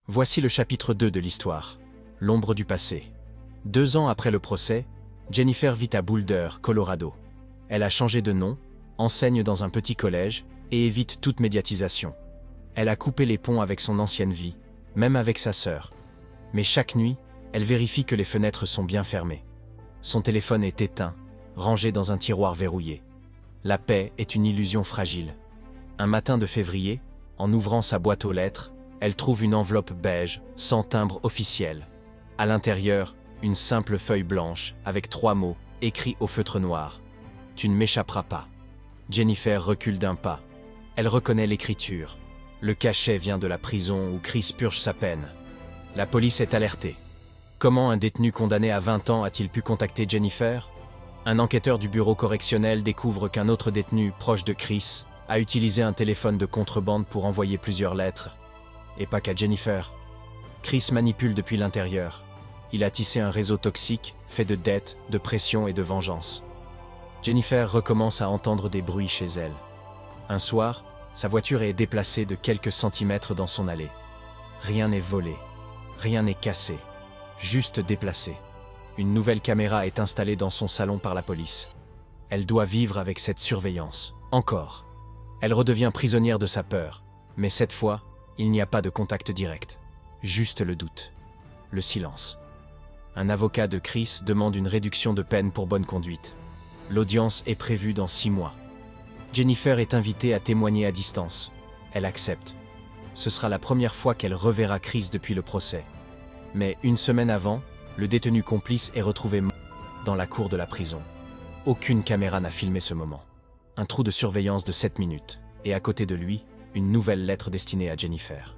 Voici le chapitre 2 de l'histoire. L'ombre du passé. 2 ans après le procès, Jennifer vit à Boulder, Colorado. Elle a changé de nom, enseigne dans un petit collège et évite toute médiatisation. Elle a coupé les ponts avec son ancienne vie, même avec sa sœur. Mais chaque nuit, elle vérifie que les fenêtres sont bien fermées. Son téléphone est éteint, rangé dans un tiroir verrouillé. La paix est une illusion fragile. Un matin de février, en ouvrant sa boîte aux lettres, elle trouve une enveloppe beige, sans timbre officiel. À l'intérieur, une simple feuille blanche, avec 3 mots, écrits au feutre noir. « Tu ne m'échapperas pas ». Jennifer recule d'un pas. Elle reconnaît l'écriture. Le cachet vient de la prison où Chris purge sa peine. La police est alertée. Comment un détenu condamné à 20 ans a-t-il pu contacter Jennifer? Un enquêteur du bureau correctionnel découvre qu'un autre détenu proche de Chris a utilisé un téléphone de contrebande pour envoyer plusieurs lettres. Et pas qu'à Jennifer. Chris manipule depuis l'intérieur. Il a tissé un réseau toxique, fait de dettes, de pression et de vengeance. Jennifer recommence à entendre des bruits chez elle. Un soir, sa voiture est déplacée de quelques centimètres dans son allée. Rien n'est volé, rien n'est cassé, juste déplacé. Une nouvelle caméra est installée dans son salon par la police. Elle doit vivre avec cette surveillance, encore. Elle redevient prisonnière de sa peur, mais cette fois, il n'y a pas de contact direct. Juste le doute. Le silence. Un avocat de Chris demande une réduction de peine pour bonne conduite. L'audience est prévue dans 6 mois. Jennifer est invitée à témoigner à distance. Elle accepte. Ce sera la première fois qu'elle reverra Chris depuis le procès. Mais 1 semaine avant, le détenu complice est retrouvé mort dans la cour de la prison. Aucune caméra n'a filmé ce moment. Un trou de surveillance de 7 minutes. Et à côté de lui, une nouvelle lettre destinée à Jennifer.